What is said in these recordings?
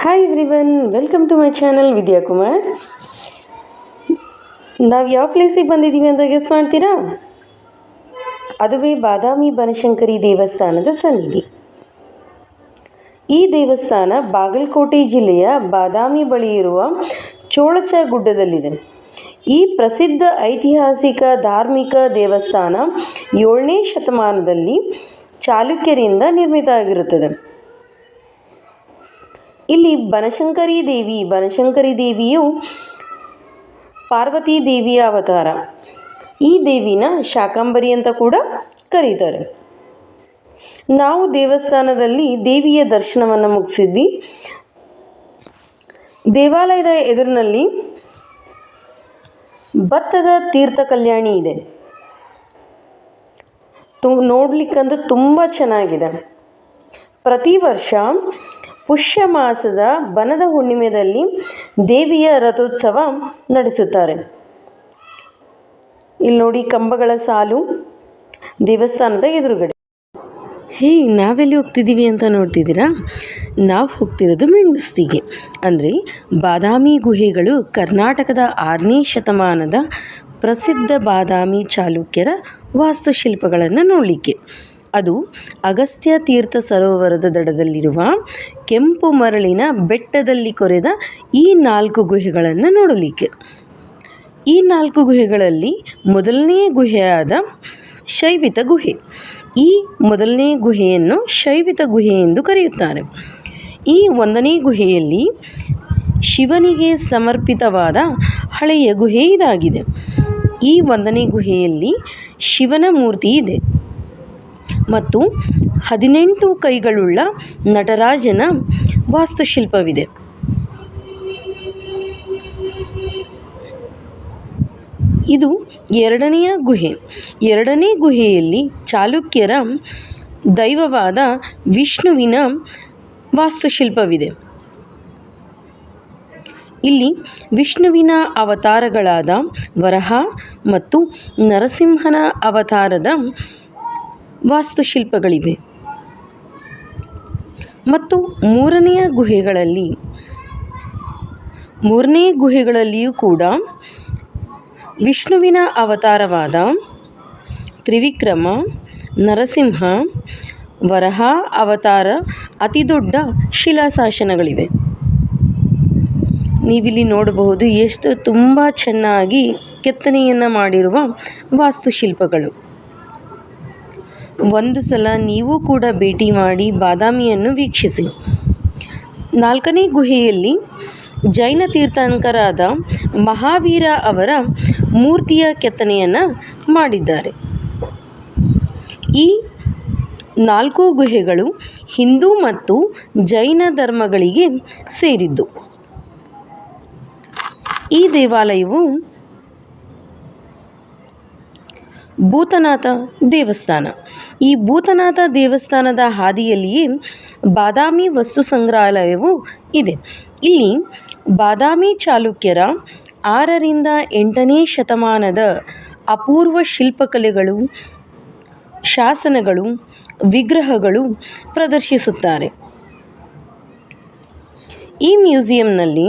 Hi everyone, welcome to my channel Vidya Kumar. ನಾವು ಯಾವ ಪ್ಲೇಸಿಗೆ ಬಂದಿದ್ದೀವಿ ಅಂತ ಗೆಸ್ ಮಾಡ್ತೀರಾ? ಅದುವೇ ಬಾದಾಮಿ ಬನಶಂಕರಿ ದೇವಸ್ಥಾನದ ಸನ್ನಿಧಿ. ಈ ದೇವಸ್ಥಾನ ಬಾಗಲಕೋಟೆ ಜಿಲ್ಲೆಯ ಬಾದಾಮಿ ಬಳಿ ಇರುವ ಚೋಳಚ ಗುಡ್ಡದಲ್ಲಿದೆ. ಈ ಪ್ರಸಿದ್ಧ ಐತಿಹಾಸಿಕ ಧಾರ್ಮಿಕ ದೇವಸ್ಥಾನ 7ನೇ ಶತಮಾನದಲ್ಲಿ ಚಾಲುಕ್ಯರಿಂದ ನಿರ್ಮಿತ ಆಗಿರುತ್ತದೆ. ಇಲ್ಲಿ ಬನಶಂಕರಿ ದೇವಿಯು ಪಾರ್ವತಿ ದೇವಿಯ ಅವತಾರ. ಈ ದೇವಿನ ಶಾಕಂಬರಿ ಅಂತ ಕೂಡ ಕರೀತಾರೆ. ನಾವು ದೇವಸ್ಥಾನದಲ್ಲಿ ದೇವಿಯ ದರ್ಶನವನ್ನು ಮುಗಿಸಿದ್ವಿ. ದೇವಾಲಯದ ಎದುರಿನಲ್ಲಿ ಭತ್ತದ ತೀರ್ಥ ಕಲ್ಯಾಣಿ ಇದೆ. ನೋಡಲಿಕ್ಕಂತೂ ತುಂಬ ಚೆನ್ನಾಗಿದೆ. ಪ್ರತಿ ವರ್ಷ ಪುಷ್ಯ ಮಾಸದ ಬನದ ಹುಣ್ಣಿಮೆಯಲ್ಲಿ ದೇವಿಯ ರಥೋತ್ಸವ ನಡೆಸುತ್ತಾರೆ. ಇಲ್ಲಿ ನೋಡಿ, ಕಂಬಗಳ ಸಾಲು ದೇವಸ್ಥಾನದ ಎದುರುಗಡೆ. ನಾವೆಲ್ಲಿ ಹೋಗ್ತಿದ್ದೀವಿ ಅಂತ ನೋಡ್ತಿದ್ದೀರಾ? ನಾವು ಹೋಗ್ತಿರೋದು ಮೆಣಬಸ್ತಿಗೆ, ಅಂದರೆ ಬಾದಾಮಿ ಗುಹೆಗಳು ಕರ್ನಾಟಕದ 6ನೇ ಶತಮಾನದ ಪ್ರಸಿದ್ಧ ಬಾದಾಮಿ ಚಾಲುಕ್ಯರ ವಾಸ್ತುಶಿಲ್ಪಗಳನ್ನು ನೋಡಲಿಕ್ಕೆ. ಅದು ಅಗಸ್ತ್ಯ ತೀರ್ಥ ಸರೋವರದ ದಡದಲ್ಲಿರುವ ಕೆಂಪು ಮರಳಿನ ಬೆಟ್ಟದಲ್ಲಿ ಕೊರೆದ ಈ 4 ಗುಹೆಗಳನ್ನು ನೋಡಲಿಕ್ಕೆ. ಈ 4 ಗುಹೆಗಳಲ್ಲಿ ಮೊದಲನೆಯ ಗುಹೆಯಾದ ಶೈವಿತ ಗುಹೆ. ಈ ಮೊದಲನೇ ಗುಹೆಯನ್ನು ಶೈವಿತ ಗುಹೆ ಎಂದು ಕರೆಯುತ್ತಾರೆ. ಈ 1ನೇ ಗುಹೆಯಲ್ಲಿ ಶಿವನಿಗೆ ಸಮರ್ಪಿತವಾದ ಹಳೆಯ ಗುಹೆ ಇದಾಗಿದೆ. ಈ 1ನೇ ಗುಹೆಯಲ್ಲಿ ಶಿವನ ಮೂರ್ತಿ ಇದೆ ಮತ್ತು 18 ಕೈಗಳುಳ್ಳ ನಟರಾಜನ ವಾಸ್ತುಶಿಲ್ಪವಿದೆ. ಇದು 2ನೇ ಗುಹೆ. 2ನೇ ಗುಹೆಯಲ್ಲಿ ಚಾಲುಕ್ಯರ ದೈವವಾದ ವಿಷ್ಣುವಿನ ವಾಸ್ತುಶಿಲ್ಪವಿದೆ. ಇಲ್ಲಿ ವಿಷ್ಣುವಿನ ಅವತಾರಗಳಾದ ವರಹ ಮತ್ತು ನರಸಿಂಹನ ಅವತಾರದ ವಾಸ್ತುಶಿಲ್ಪಗಳಿವೆ. ಮತ್ತು 3ನೇ ಗುಹೆಗಳಲ್ಲಿಯೂ ಕೂಡ ವಿಷ್ಣುವಿನ ಅವತಾರವಾದ ತ್ರಿವಿಕ್ರಮ, ನರಸಿಂಹ, ವರಹ ಅವತಾರ ಅತಿದೊಡ್ಡ ಶಿಲಾಶಾಸನಗಳಿವೆ. ನೀವಿಲ್ಲಿ ನೋಡಬಹುದು ಎಷ್ಟು ತುಂಬ ಚೆನ್ನಾಗಿ ಕೆತ್ತನೆಯನ್ನು ಮಾಡಿರುವ ವಾಸ್ತುಶಿಲ್ಪಗಳು. ಒಂದು ಸಲ ನೀವು ಕೂಡ ಭೇಟಿ ಮಾಡಿ ಬಾದಾಮಿಯನ್ನು ವೀಕ್ಷಿಸಿ. 4ನೇ ಗುಹೆಯಲ್ಲಿ ಜೈನ ತೀರ್ಥಂಕರಾದ ಮಹಾವೀರ ಅವರ ಮೂರ್ತಿಯ ಕೆತ್ತನೆಯನ್ನು ಮಾಡಿದ್ದಾರೆ. ಈ 4 ಗುಹೆಗಳು ಹಿಂದೂ ಮತ್ತು ಜೈನ ಧರ್ಮಗಳಿಗೆ ಸೇರಿದ್ದು. ಈ ದೇವಾಲಯವು ಭೂತನಾಥ ದೇವಸ್ಥಾನ. ಈ ಭೂತನಾಥ ದೇವಸ್ಥಾನದ ಹಾದಿಯಲ್ಲಿಯೇ ಬಾದಾಮಿ ವಸ್ತು ಸಂಗ್ರಹಾಲಯವೂ ಇದೆ. ಇಲ್ಲಿ ಬಾದಾಮಿ ಚಾಲುಕ್ಯರ 6ರಿಂದ 8ನೇ ಶತಮಾನದ ಅಪೂರ್ವ ಶಿಲ್ಪಕಲೆಗಳು, ಶಾಸನಗಳು, ವಿಗ್ರಹಗಳು ಪ್ರದರ್ಶಿಸುತ್ತಾರೆ. ಈ ಮ್ಯೂಸಿಯಂನಲ್ಲಿ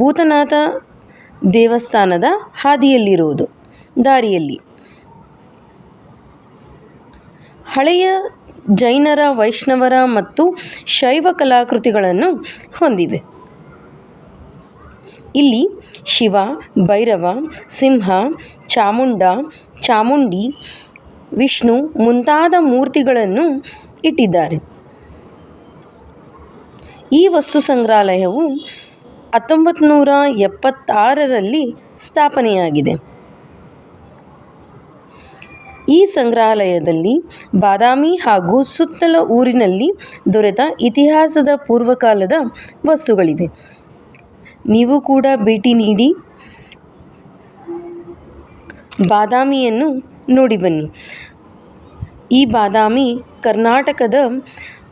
ಭೂತನಾಥ ದೇವಸ್ಥಾನದ ಹಾದಿಯಲ್ಲಿರುವುದು ದಾರಿಯಲ್ಲಿ ಹಳೆಯ ಜೈನರ, ವೈಷ್ಣವರ ಮತ್ತು ಶೈವ ಕಲಾಕೃತಿಗಳನ್ನು ಹೊಂದಿವೆ. ಇಲ್ಲಿ ಶಿವ, ಭೈರವ, ಸಿಂಹ, ಚಾಮುಂಡಿ, ವಿಷ್ಣು ಮುಂತಾದ ಮೂರ್ತಿಗಳನ್ನು ಇಟ್ಟಿದ್ದಾರೆ. ಈ ವಸ್ತು ಸಂಗ್ರಹಾಲಯವು 1976ರಲ್ಲಿ ಸ್ಥಾಪನೆಯಾಗಿದೆ. ಈ ಸಂಗ್ರಹಾಲಯದಲ್ಲಿ ಬಾದಾಮಿ ಹಾಗೂ ಸುತ್ತಲ ಊರಿನಲ್ಲಿ ದೊರೆತ ಇತಿಹಾಸದ ಪೂರ್ವಕಾಲದ ವಸ್ತುಗಳಿವೆ. ನೀವು ಕೂಡ ಭೇಟಿ ನೀಡಿ ಬಾದಾಮಿಯನ್ನು ನೋಡಿ ಬನ್ನಿ. ಈ ಬಾದಾಮಿ ಕರ್ನಾಟಕದ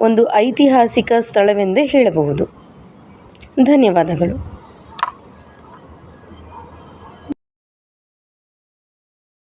ಒಂದು ಐತಿಹಾಸಿಕ ಸ್ಥಳವೆಂದೇ ಹೇಳಬಹುದು. ಧನ್ಯವಾದಗಳು.